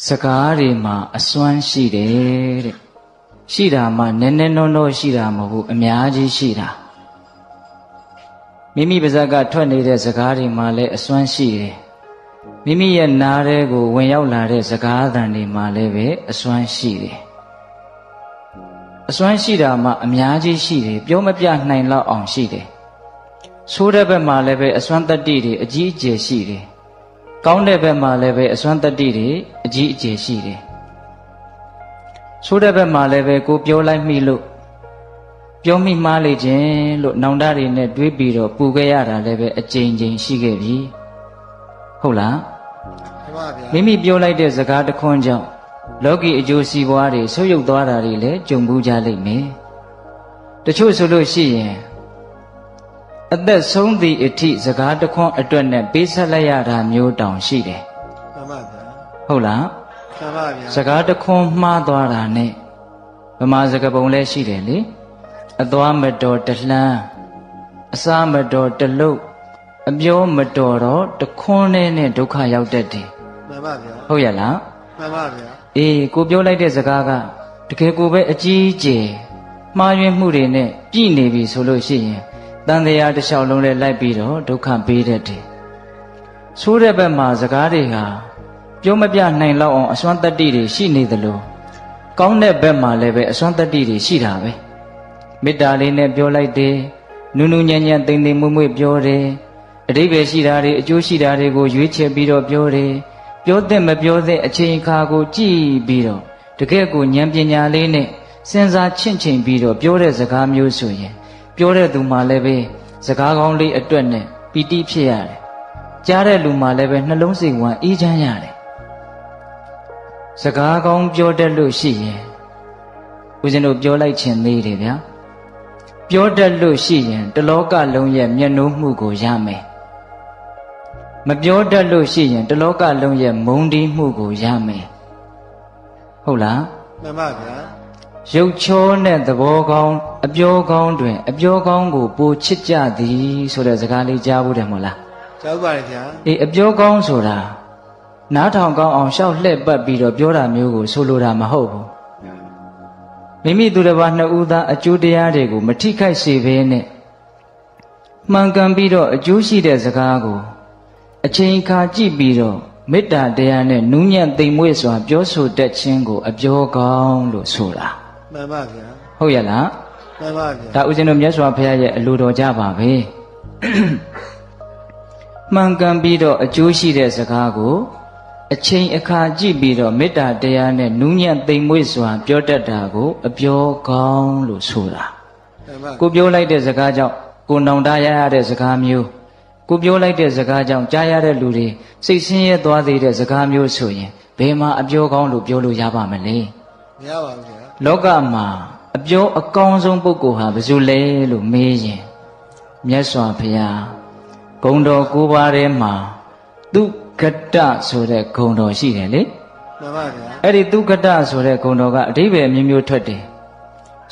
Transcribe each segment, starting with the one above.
စကားတွေမှာအစွမ်းရှိတယ်တဲ့ရှိတာမှနည်းနည်းနောနောရှိတာမဟုတ်ဘူးအများကြီးရှိတာမိမိပါးစပ်ကထွက်နေတဲ့စကားတွေမှာလည်းအစွမ်းရှိတယ်မိမိရဲ့နားထဲကိုဝင်ရောက်လာတဲ့စကားသံတွေမှာလည်းပဲအစွမ်းရှိတယ်အစွမ်းရှိတာမှအများကြီးရှိတယ်ပြောမပြနိုင်လောက်အောင်ရှိတယ်ဆိုးတဲ့ဘက်မှာလည်းပဲအစွမ်းတတ္တိတွေအကြီးအကျယ်ရှိတယ်ကောင်းတဲ့ဘက်မှာလည်းပဲအစွမ်းတတ္တိတွေအကြီးအကျယ်ရှိတယ်ဆိုးတဲ့ဘက်မှာလည်းပဲကိုပြောလိုက်မိလို့ပြောမိမှားလေခြင်းလို့နောင်တတွေနဲ့တွေးပြီးတော့ပူခဲ့ရတာလည်းပဲအကြိမ်ကြိမ်ရှိခဲ့ပြီဟုတ်လားမှန်ပါဗျာမိမိပြောလိုက်တဲ့စကားတစ်ခွန်းကြောင့်လောကီအကျိုးစီးပွားတွေဆုပ်ယုပ်သွားတာတွေလည်းကြုံဘူးကြလိမ့်မယ်တချို့ဆိုလို့ရှိရင်အသက်ဆုံးသည့်အထိစကားတစ်ခွန်းအတွက်နဲ့ပေးဆက်လိုက်ရတာမျိုးတောင်ရှိတယ်မှန်ပါဗျာဟုတ်လားမှန်ပါဗျာစကားတစ်ခွန်းမှားသွားတာနဲ့ဗမာစကားပုံလည်းရှိတယ်လေအသွားမတော်တလှမ်းအစားမတော်တလုတ်အပြောမတော်တော့တခွန်းနဲ့ဒုက္ခရောက်တတ်တယ်မှန်ပါဗျာဟုတ်ရလားမှန်ပါဗျာအေးကိုပြောလိုက်တဲ့စကားကတကယ်ကိုပဲအကြီးအကျယ်မှားယွင်းမှုတွေနဲ့ပြည့်နေပြီဆိုလို့ရှိရင်တန်တရားတစ်လျှောက်လုံးနဲ့လိုက်ပြီးတော့ဒုက္ခပေးတတ်တယ်ဆိုးတဲ့ဘက်မှာစကားတွေဟာပြောမပြနိုင်လောက်အောင်အစွမ်းတတ္တိတွေရှိနေသလိုကောင်းတဲ့ဘက်မှာလည်းပဲအစွမ်းတတ္တိတွေရှိတာပဲမေတ္တာလေးနဲ့ပြောလိုက်တယ်နုနုညံ့ညံ့သိမ့်သိမ့်မွေ့မွေ့ပြောတယ်အဓိပ္ပာယ်ရှိတာတွေအကျိုးရှိတာတွေကိုရွေးချယ်ပြီးတော့ပြောတယ်ပြောတဲ့မပြောတဲ့အချိန်အခါကိုကြည့်ပြီးတော့တကယ့်ကိုဉာဏ်ပညာလေးနဲ့စဉ်းစားချင့်ချိန်ပြီးတော့ပြောတဲ့စကားမျိုးဆိုရင်ပြောတဲ့သူမှလည်းပဲစကားကောင်းလေးအတွက်နဲ့ပီတိဖြစ်ရတယ်ကြားတဲ့လူမှလည်းပဲနှလုံးစိတ်ဝမ်းအေးချမ်းရတယ်စကားကောင်းပြောတတ်လို့ရှိရင်ဦးဇင်းတို့ပြောလိုက်ခြင်းသေးတယ်ဗျာပြောတတ်လို့ရှိရင်တလောကလုံးရဲ့မျက်နှိုးမှုကိုရမယ်မပြောတတ်လို့ရှိရင်တလောကလုံးရဲ့မုန်းတီးမှုကိုရမယ်ဟုတ်လားမှန်ပါဗျာရုပ်ချောနဲ့သဘောကောင်းအပြောကောင်းတွင်အပြောကောင်းကိုပိုချစ်ကြသည်ဆိုတဲ့စကားလေးကြားဘူးတယ်မို့လားကြားပါတယ်ဗျာအေးအပြောကောင်းဆိုတာနားထောင်ကောင်းအောင်ရှောက်လှည့်ပတ်ပြီးတော့ပြောတာမျိုးကိုဆိုလိုတာမဟုတ်ဘူးမိမိသူတစ်ပါးနှစ်ဦးသားအကျိုးတရားတွေကိုမထိခိုက်စေဘဲနဲ့မှန်ကန်ပြီးတော့အကျိုးရှိတဲ့စကားကိုအချိန်ခါကြည့်ပြီးတော့မေတ္တာတရားနဲ့နူးညံ့သိမ်မွေ့စွာပြောဆိုတတ်ခြင်းကိုအပြောကောင်းလို့ဆိုတာမှန်ပါဗျာဟုတ်ရလားမှန်ပါဗျာဒါဦးဇင်းတို့မြတ်စွာဘုရားရဲ့အလိုတော်ကြပါပဲမှန်ကန်ပြီးတော့အကျိုးရှိတဲ့စကားကိုအချိန်အခါကြည့်ပြီးတော့မေတ္တာတရားနဲ့နူးညံ့သိမ်မွေ့စွာပြောတတ်တာကိုအပြောကောင်းလို့ဆိုတာကိုပြောလိုက်တဲ့စကားကြောင့်ကိုနောင်တရရတဲ့စကားမျိုးကိုပြောလိုက်တဲ့စကားကြောင့်ကြားရတဲ့လူတွေစိတ်ဆင်းရဲသွားသေးတဲ့စကားမျိုးဆိုရင်ဘယ်မှာအပြောကောင်းလို့ပြောလို့ရပါမလဲမရပါဘူးဗျာလောကမှာအပြောအကောင်းဆုံးပုဂ္ဂိုလ်ဟာဘယ်သူလဲလို့မေးရင်မြတ်စွာဘုရားဂုဏ်တော်၉ပါးထဲမှာသူကတဆိုတဲ့ဂုဏ်တော်ရှိတယ်လေမှန်ပါဗျာအဲ့ဒီသူကတဆိုတဲ့ဂုဏ်တော်ကအဓိပ္ပာယ်မျိုးမျိုးထွက်တယ်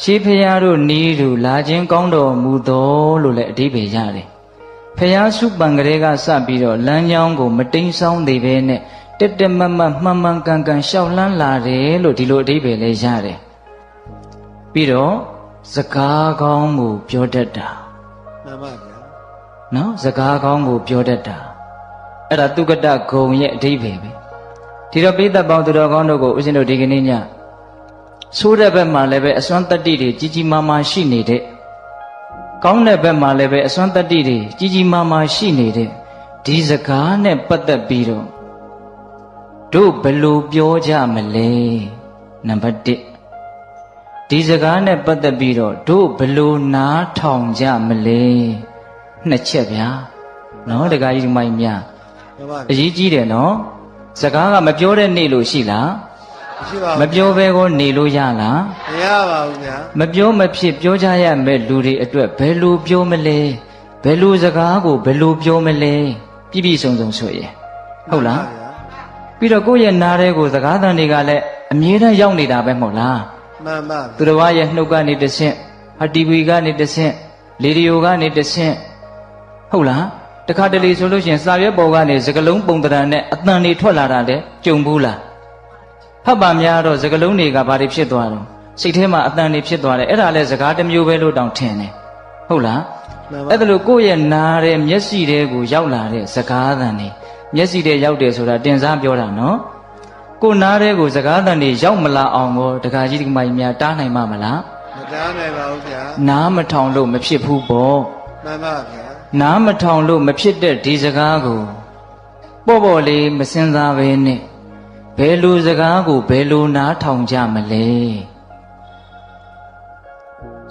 ရှေးဘုရားတို့နီးတို့လာခြင်းကောင်းတော်မူသောလို့လည်းအဓိပ္ပာယ်ရတယ်ဖျားစုပံကလေးကစပြီးတော့လမ်းကြောင်းကိုမတိမ်ဆောင်းသေးပဲနဲ့တက်တက်မတ်မတ်မှန်မှန်ကန်ကန်ရှောက်လန်းလာတယ်လို့ဒီလိုအဓိပ္ပာယ်လေးရတယ်ပြီးတော့စကားကောင်းကိုပြောတတ်တာမှန်ပါဗျာနော်စကားကောင်းကိုပြောတတ်တာအဲ့ဒါသူကတဂုံရဲ့အဓိပ္ပာယ်ပဲဒီတော့ပိဿပေါင်းသူတော်ကောင်းတို့ကိုဦးဇင်းတို့ဒီကနေ့ညဆိုးတဲ့ဘက်မှာလည်းပဲအစွမ်းတတ္တိတွေကြီးကြီးမားမားရှိနေတဲ့ကောင်းတဲ့ဘက်မှာလည်းပဲအစွမ်းတတ္တိတွေကြီးကြီးမားမားရှိနေတဲ့ဒီစကားနဲ့ပတ်သက်ပြီးတော့တို့ဘယ်လိုပြောကြမလဲနံပါတ်1ဒီစကားနဲ့ပတ်သက်ပြီးတော့တို့ဘယ်လိုနားထောင်ကြမလဲနှစ်ချက်ဗျာနော်တခါကြီးဒီမိုင်းများအရေးကြီးတယ်နော်စကားကမပြောတဲ့နေ့လို့ရှိလားမရှိပါဘူးမပြောဘဲကိုနေလို့ရလားမရပါဘူးဗျာမပြောမဖြစ်ပြောကြရမယ့်လူတွေအတွက်ဘယ်လိုပြောမလဲဘယ်လိုစကားကိုဘယ်လိုပြောမလဲပြည့်ပြည့်စုံစုံဆိုရင်ဟုတ်လားပြီးတော့ကိုယ့်ရဲ့နားထဲကိုစကားသံတွေကလည်းအမြဲတမ်းရောက်နေတာပဲမဟုတ်လားမှန်ပါသူတော်ဘာရဲ့နှုတ်ကနေတဆင့်ဟာတီဗီကနေတဆင့်ရေဒီယိုကနေတဆင့်ဟုတ်လားတခါတလေဆိုလို့ရှိရင်စာရွက်ပေါ်ကနေစကလုံးပုံတရံနဲ့အတန်တွေထွက်လာတာလေကြုံဘူးလား ဖတ်ပါများတော့စကလုံးတွေကဘာတွေဖြစ်သွားတော့စိတ်ထဲမှာအတန်တွေဖြစ်သွားတယ်အဲ့ဒါလဲစကားတစ်မျိုးပဲလို့တောင်ထင်တယ်ဟုတ်လားအဲ့ဒါလို့ကိုယ့်ရဲ့နားတဲ့မျက်စိတွေကိုရောက်လာတဲ့စကားအတန်တွေမျက်စိတွေရောက်တယ်ဆိုတာတင်စားပြောတာနော်ကိုနားတဲ့ကိုစကားအတန်တွေရောက်မလာအောင်ကိုတခါကြီးဒီမကြီးများတားနိုင်မှာမလားမတားနိုင်ပါဘူးဗျာနားမထောင်လို့မဖြစ်ဘူးပေါ့မှန်ပါဗျာနားမထောင်လို့မဖြစ်တဲ့ဒီစကားကိုပေါ့ပေါ့လေးမစင်စားပဲနဲ့ဘယ်လိုစကားကိုဘယ်လိုနားထောင်ကြမလဲ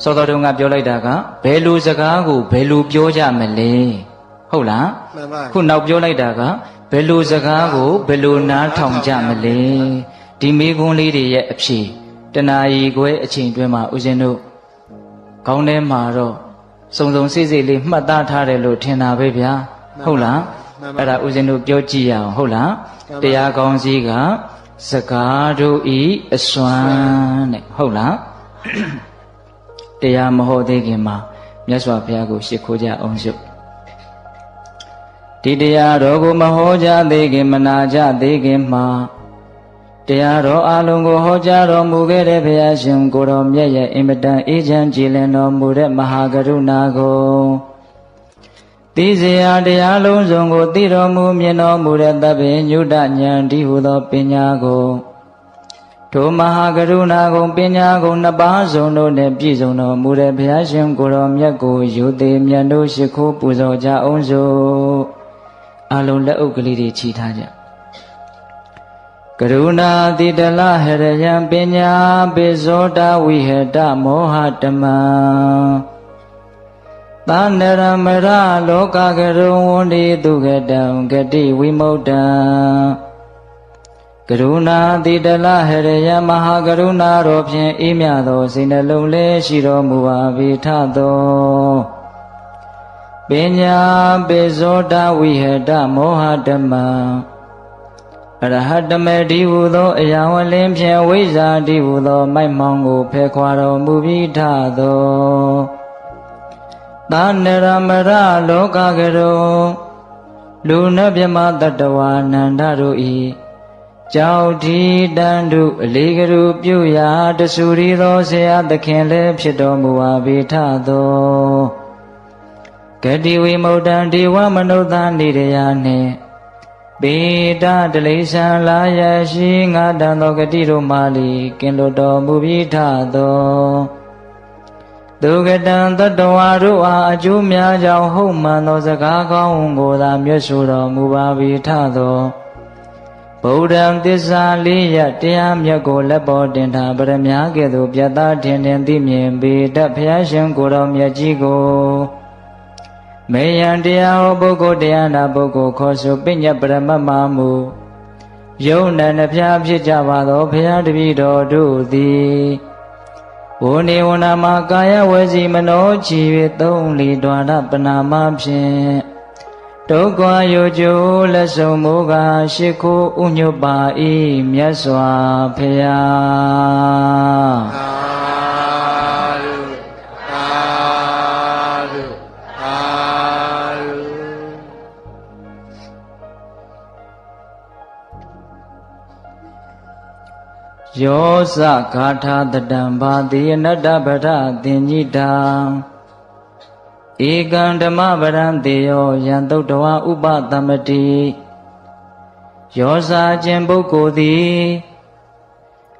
စောတော်တုန်းကပြောလိုက်တာကဘယ်လိုစကားကိုဘယ်လိုပြောကြမလဲဟုတ်လားမှန်ပါခုနောက်ပြောလိုက်တာကဘယ်လိုစကားကိုဘယ်လိုနားထောင်ကြမလဲဒီမိကွန်းလေးတွေရဲ့အဖြေတဏှာကြီးခွဲအချိန်တွင်းမှာဦးဇင်းတို့ခေါင်းထဲမှာတော့စုံစုံစိစိလေးမှတ်သားထားတယ်လို့ထင်တာပဲဗျာဟုတ်လားအဲ့ဒါဦးဇင်းတို့ပြောကြည့်ရအောင်ဟုတ်လားတရားကောင်းစီးကစကားတို့ဤအစွမ်းတဲ့ဟုတ်လားတရားမဟုတ်သေးခင်မှာမြတ်စွာဘုရားကိုရှ िख ိုးကြအောင်ရှုဒီတရားတော်ကိုမဟောကြားသေးခင်မနာကြသေးခင်မှာတရားတော်အလုံးကိုဟောကြားတော်မူခဲ့တဲ့ဘုရားရှင်ကိုတော်မြတ်ရဲ့အင်မတန်အေးချမ်းကြည်လင်တော်မူတဲ့မဟာကရုဏာကိုသိစေရာတရားလုံးစုံကိုသိတော်မူမြင်တော်မူတဲ့သဗ္ဗညုတဉာဏ်ဒီဟုသောပညာကိုထိုမဟာကရုဏာကုန်ပညာကုန်နှစ်ပါးစုံတို့နှင့်ပြည့်စုံတော်မူတဲ့ဘုရားရှင်ကိုတော်မြတ်ကိုယူသေးမြတ်တို့ရှိခိုးပူဇော်ကြအောင်စို့အလုံးလက်အုပ်ကလေးတွေချီထားကြကရုဏာတိတလဟရယံပညာပိဇောတဝိဟတမောဟတမံသာနရမရလောကကရုံဝန္တိတုဂတံဂတိဝိမုတ္တံကရုဏာတိတလဟရယမဟာကရုဏာတော်ဖြင့်အေးမြသောစိတ်နှလုံးလေးရှိတော်မူပါ၏ထသောပညာပိဇောတဝိဟတမောဟတမံအရဟတမေတိဟုသောအယံဝလင်းဖြင့်ဝိဇ္ဇာတိဟုသောမိုက်မောင်ကိုဖယ်ခွာတော်မူပြီးထသောသာနရမရလောကကရုံလူနှမြမတတဝါနန္ဒတို့ဤကြောက်ဒီတန်တုအလေးကရုပြုရာတဆူရီသောဆရာသခင်လည်းဖြစ်တော်မူပါ၏ထသောဂတိဝိမု ddံ ဒေဝမနုဿာနိရယနှင့်ပေတတလိษံလာယရှိငါတန်သောဂတိတို့မှလီကင်လွတ်တော်မူပြီးထသောသူကတံတတဝါတို့အားအကျိုးများကြောင့်ဟုတ်မှန်သောစကားကောင်းကိုသာမြတ်ဆိုတော်မူပါ၏ထသောဗုဒ္ဓံသစ္စာလေးရတရားမြတ်ကိုလက်ပေါ်တင်ထားပရမညာကဲ့သို့ပြတ်သားထင်ထင်သိမြင်ပေတတ်ဘုရားရှင်ကိုယ်တော်မြတ်ကြီးကိုမေယံတရားဟောပုဂ္ဂိုလ်တရားနာပုဂ္ဂိုလ်ခေါ်ဆိုပညတ်ပရမတ်မှာမူယုံနံနှဖျားဖြစ်ကြပါသောဘုရားတပည့်တော်တို့သည်ဝိနေဝနာမှာကာယဝစီမနောချီ၍သုံးလီဒွါရပနာမဖြင့်ဒုက္ခယောကျိုးလက်ဆုံးမူကားရှိခိုးဥညွတ်ပါ၏မြတ်စွာဘုရားသာဓုသာဓုသာဓုယောဇဂါထာတတံဘာတိအနတ္တပဒသင်္ညိတံဧကံဓမ္မပရံတေယောယံသုတ္တဝါဥပသမတိယောဇာခြင်းပုဂ္ဂိုလ်သည်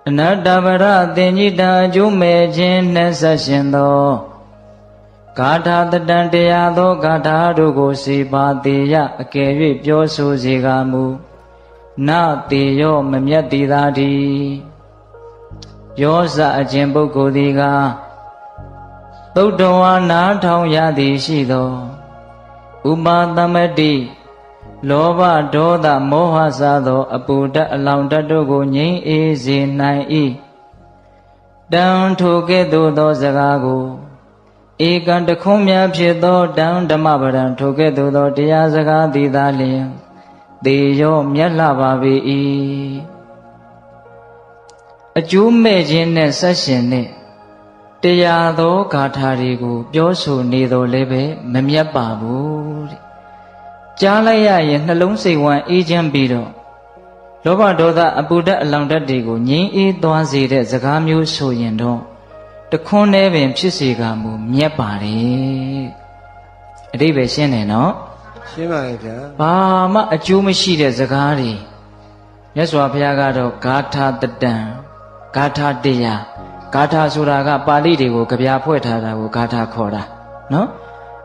အနတ္တပရသင်္ညိတံအကျိုးမဲ့ခြင်းနှင့်ဆက်ရှင်သောဂါထာတတံတရားသောဂါထာတို့ကိုစီပါတေယအကယ်၍ပြောဆိုစေကာမူနတေယောမမြတ်တိသာတိယောဇအခြင်းပုဂ္ဂိုလ်သည်ကသုတ္တဝါနာထောင်ရသည်ရှိသောဥပါသမတိလောဘဒေါသမောဟစသောအပူဓာတ်အလောင်ဓာတ်တို့ကိုငြိမ်းအေးစေနိုင်၏တံထိုကဲ့သို့သောစကားကိုဧကံတခွန်းများဖြစ်သောတံဓမ္မပဒံထိုကဲ့သို့သောတရားစကားသည်သာလျှင်သေရောမြတ်လှပါပေ၏အကျိုးမဲ့ခြင်းနဲ့ဆက်ရှင်တဲ့တရားသောဂါထာတွေကိုပြောဆိုနေတော်လည်းပဲမမြတ်ပါဘူးတဲ့ကြားလိုက်ရရင်နှလုံးစိတ်ဝမ်းအေးချမ်းပြီးတော့ လောဘဒေါသအပူဓာတ်အလောင်ဓာတ်တွေကိုငြိမ်းအေးသွားစေတဲ့စကားမျိုးဆိုရင်တော့တခွန်းနဲ့ပင်ဖြစ်စေကမူမြတ်ပါတယ်အတိပ္ပယ်ရှင်းတယ်နော်ရှင်းပါရဲ့ဗျာဘာမှအကျိုးမရှိတဲ့စကားတွေမြတ်စွာဘုရားကတော့ဂါထာတတံဂါထာတရားဂါထာဆိုတာကပါဠိတွေကိုကြပြဖွဲ့ထားတာကိုဂါထာခေါ်တာနော်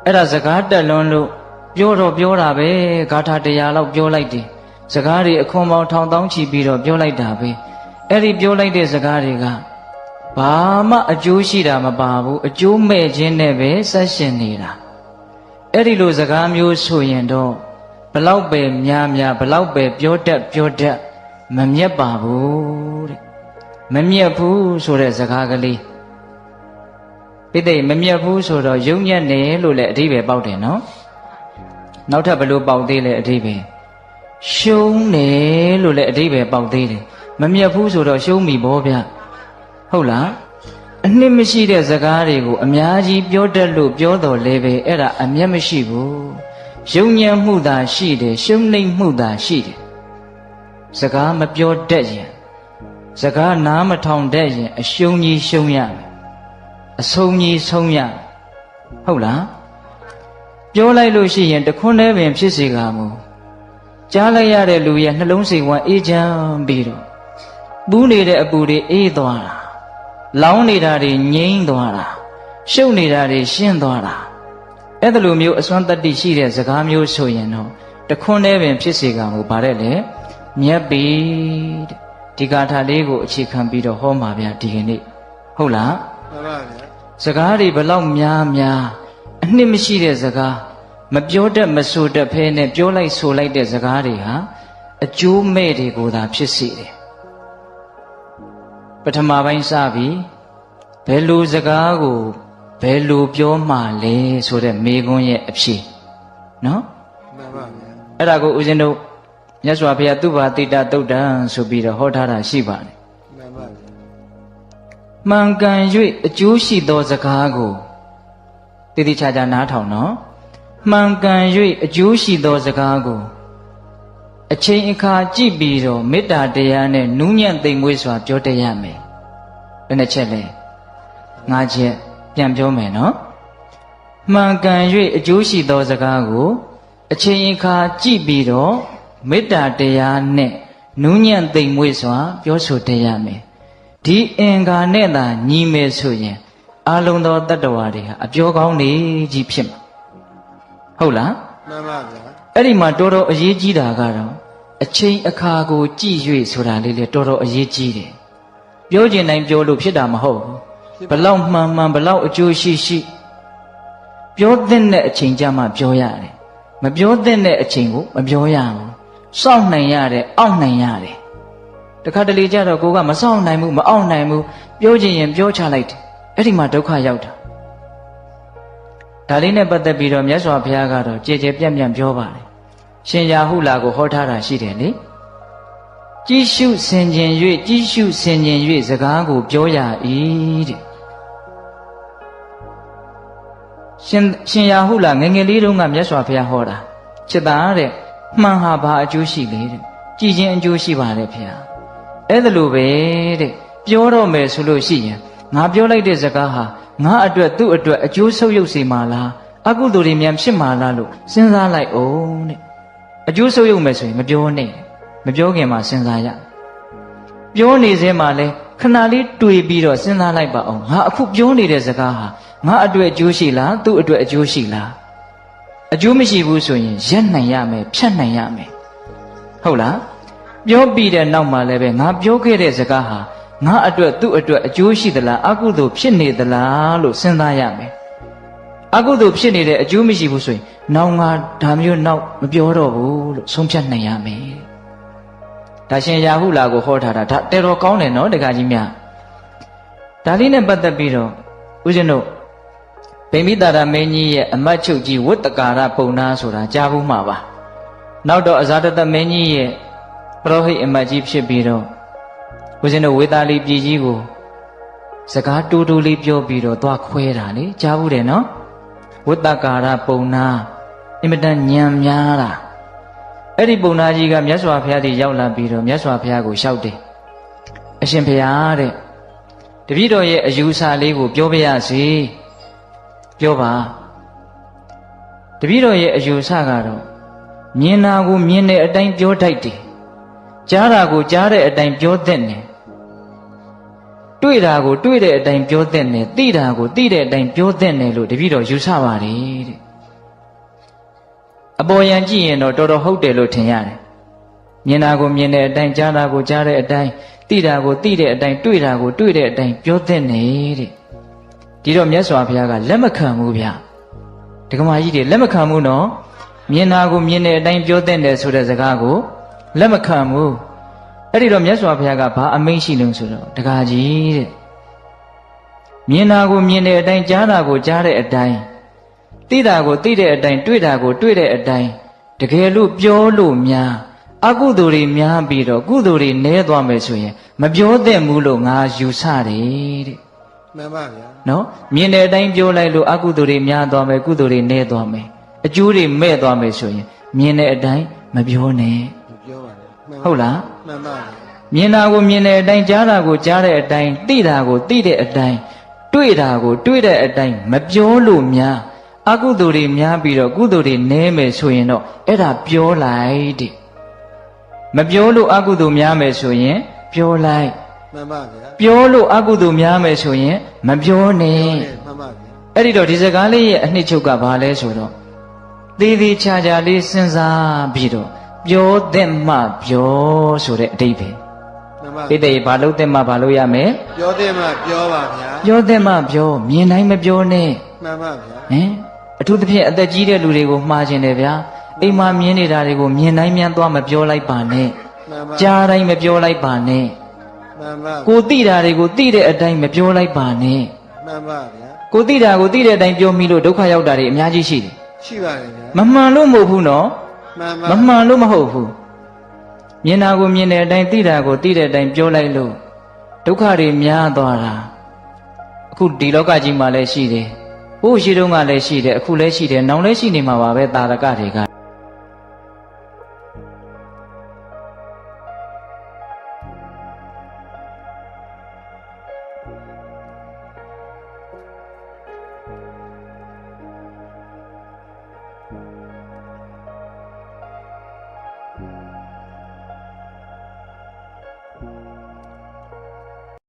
အဲ့ဒါစကားတက်လွန်းလို့ပြောတော့ပြောတာပဲဂါထာတရားလောက်ပြောလိုက်တယ်စကားတွေအခွန်ပေါင်းထောင်တောင်းချီပြီးတော့ပြောလိုက်တာပဲအဲ့ဒီပြောလိုက်တဲ့စကားတွေကဘာမှအကျိုးရှိတာမပါဘူးအကျိုးမဲ့ခြင်းနဲ့ပဲဆက်ရှင်နေတာအဲ့ဒီလိုစကားမျိုးဆိုရင်တော့ဘလောက်ပဲများများဘလောက်ပဲပြောတတ်မမြတ်ပါဘူးတဲ့မမြတ်ဘူးဆိုတဲ့စကားကလေးပိဋိမမြတ်ဘူးဆိုတော့ယုံညံ့တယ်လို့လည်းအဓိပ္ပာယ်ပေါက်တယ်နော်နောက်ထပ်ဘယ်လိုပေါက်သေးလဲအဓိပ္ပာယ်ရှုံးတယ်လို့လည်းအဓိပ္ပာယ်ပေါက်သေးတယ်မမြတ်ဘူးဆိုတော့ရှုံးပြီဗောဗျဟုတ်လားအနှစ်မရှိတဲ့စကားတွေကိုအများကြီးပြောတတ်လို့ပြောတော်လဲပဲအဲ့ဒါအမျက်မရှိဘူးယုံညံ့မှုသာရှိတယ်ရှုံးနိမ့်မှုသာရှိတယ်စကားမပြောတတ်ရင်စကားနားမထောင်တတ်ရင်အရှုံးကြီးရှုံးရမယ်အဆုံးကြီးဆုံးရဟုတ်လားပြောလိုက်လို့ရှိရင်တခွန်းနဲ့ပင်ဖြစ်စေကမူကြားလိုက်ရတဲ့လူရဲ့နှလုံးစိတ်ဝမ်းအေးချမ်းပြီးတော့ပူးနေတဲ့အပူတွေအေးသွားတာလောင်းနေတာတွေငြိမ်းသွားတာရှုပ်နေတာတွေရှင်းသွားတာအဲ့ဒါလိုမျိုးအစွမ်းတတ္တိရှိတဲ့စကားမျိုးဆိုရင်တော့တခွန်းနဲ့ပင်ဖြစ်စေကမူဗါတဲ့လေမြတ်ပြီတဲ့ဒီဂါထာလေးကိုအခြေခံပြီးတော့ဟောမှာဗျာဒီကနေ့ဟုတ်လားမှန်ပါဗျာစကားတွေဘလောက်များအနှစ်မရှိတဲ့စကားမပြောတတ်မဆိုတတ်ဖဲနဲ့ပြောလိုက်ဆိုလိုက်တဲ့စကားတွေဟာအကျိုးမဲ့တွေကိုသာဖြစ်စေတယ်ပထမပိုင်းစပြီးဘယ်လိုစကားကိုဘယ်လိုပြောမှလဲဆိုတဲ့မေခွန်းရဲ့အဖြေနော်မှန်ပါဗျာအဲ့ဒါကိုဦးဇင်းတို့မြတ်စွာဘုရားသုဘာတိတသုတ်တံဆိုပြီးတော့ဟောထားတာရှိပါတယ်မှန်ပါဗျာမှန်ကန်၍အကျိုးရှိသောစကားကိုတည်တည်ချာချာနားထောင်နော်မှန်ကန်၍အကျိုးရှိသောစကားကိုအချိန်အခါကြည့်ပြီးတော့မေတ္တာတရားနဲ့နူးညံ့သိမ်မွေ့စွာပြောတတ်ရမယ်ဘယ်နှချက်လဲ5ချက်ပြန်ပြောမယ်နော်မှန်ကန်၍အကျိုးရှိသောစကားကိုအချိန်အခါကြည့်ပြီးတော့မေတ္တာတရားနဲ့နူးညံ့သိမ်မွေ့စွာပြောဆိုတတ်ရမယ်ဒီအင်္ဂါနဲ့သာညီမယ်ဆိုရင်အလုံးသောတတ္တဝါတွေဟာအပြောကောင်းနေကြီးဖြစ်မှာဟုတ်လားမှန်ပါဗျာအဲ့ဒီမှာတော်တော်အရေးကြီးတာကတော့အချိန်အခါကိုကြည့်၍ဆိုတာလေးလေတော်တော်အရေးကြီးတယ်ပြောကျင်တိုင်းပြောလို့ဖြစ်တာမဟုတ်ဘူးဘလောက်မှန်ဘလောက်အကျိုးရှိပြောတဲ့အချိန်ကြမှပြောရတယ်မပြောတဲ့အချိန်ကိုမပြောရဘူးစောင့်နိုင်ရတယ်အောင့်နိုင်ရတယ်တခါတလေကြတော့ကိုကမစောင့်နိုင်ဘူးမအောင့်နိုင်ဘူးပြောချင်ရင်ပြောချလိုက်တယ်အဲ့ဒီမှာဒုက္ခရောက်တာဒါလေးနဲ့ပတ်သက်ပြီးတော့မြတ်စွာဘုရားကတော့ကြည်ကြဲပြန့်ပြန့်ပြောပါတယ်ရှင်ရာဟုလာကိုဟောထားတာရှိတယ်လေကြည်ရှုဆင်ခြင်၍စကားကိုပြောရ၏တဲ့ရှင်ရာဟုလာငယ်ငယ်လေးတုန်းကမြတ်စွာဘုရားဟောတာချစ်သားတဲ့မှန်ဟာဘာအကျိုးရှိလဲတဲ့ကြည်ခြင်းအကျိုးရှိပါတယ်ဖေဟာအဲ့ဒါလိုပဲတဲ့ပြောတော့မယ်ဆိုလို့ရှိရင်ငါပြောလိုက်တဲ့စကားဟာငါအတွက်သူ့အတွက်အကျိုးဆုပ်ယုပ်စေမှာလားအကုသိုလ်တွေများဖြစ်မှာလားလို့စဉ်းစားလိုက်အောင်တဲ့အကျိုးဆုပ်ယုပ်မယ်ဆိုရင်မပြောနဲ့မပြောခင်မှာစဉ်းစားရပြောနေစဲမှာလဲခဏလေးတွေ့ပြီးတော့စဉ်းစားလိုက်ပါအောင်ငါအခုပြောနေတဲ့စကားဟာငါအတွက်အကျိုးရှိလားသူ့အတွက်အကျိုးရှိလားအကျိုးမရှိဘူးဆိုရင်ရက်နိုင်ရမယ်ဖြတ်နိုင်ရမယ်ဟုတ်လားပြောပြီးတဲ့နောက်မှာလည်းပဲငါပြောခဲ့တဲ့စကားဟာငါအတွက်သူ့အတွက်အကျိုးရှိသလားအကုသိုလ်ဖြစ်နေသလားလို့စဉ်းစားရမယ်အကုသိုလ်ဖြစ်နေတဲ့အကျိုးမရှိဘူးဆိုရင်နောက်ငါဒါမျိုးနောက်မပြောတော့ဘူးလို့ဆုံးဖြတ်နိုင်ရမယ်ဒါရှင်ရာဟုလာကိုဟောထားတာဒါတော်တော်ကောင်းတယ်နော်တခါကြီးများဒါလေးနဲ့ပတ်သက်ပြီးတော့ဦးဇင်းတို့ဗိမိတာရမင်းကြီးရဲ့အမတ်ချုပ်ကြီးဝတ္တကာရပုံနာဆိုတာကြားဘူးမှာပါနောက်တော့အဇာတတမင်းကြီးရဲ့ပရောဟိတ်အမတ်ကြီးဖြစ်ပြီးတော့ဦးဇင်းတို့ဝေသာလီပြည်ကြီးကိုစကားတူတူလေးပြောပြီးတော့သွားခွဲတာလေကြားဘူးတယ်နော်ဝတ္တကာရပုံနာအင်မတန်ညံများတာ အဲ့ဒီပုံနာကြီးကမြတ်စွာဘုရားတည်ရောက်လာပြီးတော့မြတ်စွာဘုရားကိုလျှောက်တယ်အရှင်ဘုရားတဲ့တပည့်တော်ရဲ့အယူဆလေးကိုပြောပြရစီပြောပါတပည့်တော်ရဲ့အယူဆကတော့မြင်တာကိုမြင်တဲ့အတိုင်းပြောတတ်တယ်ကြားတာကိုကြားတဲ့အတိုင်းပြောတတ်တယ်တွေ့တာကိုတွေ့တဲ့အတိုင်းပြောတတ်တယ်သိတာကိုသိတဲ့အတိုင်းပြောတတ်တယ်လို့တပည့်တော်ယူဆပါတယ်တဲ့အပေါ်ယံကြည့်ရင်တော့တော်တော်ဟုတ်တယ်လို့ထင်ရတယ်မြင်တာကိုမြင်တဲ့အတိုင်းကြားတာကိုကြားတဲ့အတိုင်းသိတာကိုသိတဲ့အတိုင်းတွေ့တာကိုတွေ့တဲ့အတိုင်းပြောတတ်တယ်တဲ့ဒီတော့မြတ်စွာဘုရားကလက်မခံဘူးဗျဒကမာကြီးတွေလက်မခံဘူးနော်မြင်တာကိုမြင်တဲ့အတိုင်းပြောတတ်တယ်ဆိုတဲ့စကားကိုလက်မခံဘူးအဲ့ဒီတော့မြတ်စွာဘုရားကဘာအမိန့်ရှိလို့ဆိုတော့ဒကာကြီးတဲ့မြင်တာကိုမြင်တဲ့အတိုင်းကြားတာကိုကြားတဲ့အတိုင်းသိတာကိုသိတဲ့အတိုင်းတွေ့တာကိုတွေ့တဲ့အတိုင်းတကယ်လို့ပြောလို့များအကုသိုလ်တွေများပြီးတော့ကုသိုလ်တွေနည်းသွားမယ်ဆိုရင်မပြောသင့်ဘူးလို့ငါယူဆတယ်တဲ့မှန်ပါဗျာနော်မြင်တဲ့အတိုင်းပြောလိုက်လို့အကုသိုလ်တွေများသွားမယ်ကုသိုလ်တွေနည်းသွားမယ်အကျိုးတွေမဲ့သွားမယ်ဆိုရင်မြင်တဲ့အတိုင်းမပြောနဲ့မပြောပါနဲ့ဟုတ်လားမှန်ပါမြင်တာကိုမြင်တဲ့အတိုင်းကြားတာကိုကြားတဲ့အတိုင်းသိတာကိုသိတဲ့အတိုင်းတွေ့တာကိုတွေ့တဲ့အတိုင်းမပြောလို့များအကုသိုလ်တွေများပြီးတော့ကုသိုလ်တွေနည်းမယ်ဆိုရင်တော့အဲ့ဒါပြောလိုက်တဲ့မပြောလို့အကုသိုလ်များမယ်ဆိုရင်ပြောလိုက်မှန်ပါဗျာပြောလို့အကုသိုလ်များမယ်ဆိုရင်မပြောနဲ့မှန်ပါဗျာအဲ့ဒီတော့ဒီစကားလေးရဲ့အနှစ်ချုပ်ကဘာလဲဆိုတော့သေးသေးချာချာလေးစဉ်းစားပြီးတော့ပြောသင့်မှပြောဆိုတဲ့အဓိပ္ပာယ်မှန်ပါပိဋကဘာလို့သင့်မှဘာလို့ရမယ်ပြောသင့်မှပြောပါဗျာပြောသင့်မှပြောမြင်တိုင်းမပြောနဲ့မှန်ပါဗျာဟင်အထူးသဖြင့်အသက်ကြီးတဲ့လူတွေကိုမှားခြင်းတယ်ဗျာအိမ်မှာမြင်နေတာတွေကိုမြင်တိုင်းမြန်သွားမပြောလိုက်ပါနဲ့ကြားတိုင်းမပြောလိုက်ပါနဲ့မှန်ပါကိုသိတာတွေကိုသိတဲ့အတိုင်းမပြောလိုက်ပါနဲ့မှန်ပါဗျာကိုသိတာကိုသိတဲ့အတိုင်းပြောမိလို့ဒုက္ခရောက်တာတွေအများကြီးရှိတယ်ရှိပါတယ်ဗျာမမှန်လို့မဟုတ်ဘူးနော်မှန်ပါမမှန်လို့မဟုတ်ဘူးမြင်တာကိုမြင်တဲ့အတိုင်းသိတာကိုသိတဲ့အတိုင်းပြောလိုက်လို့ဒုက္ခတွေများသွားတာအခုဒီလောကကြီးမှာလည်းရှိတယ်ဟိုးရှိတုန်းကလည်းရှိတယ်အခုလည်းရှိတယ်နောင်လည်းရှိနေမှာပါပဲတာရကတွေက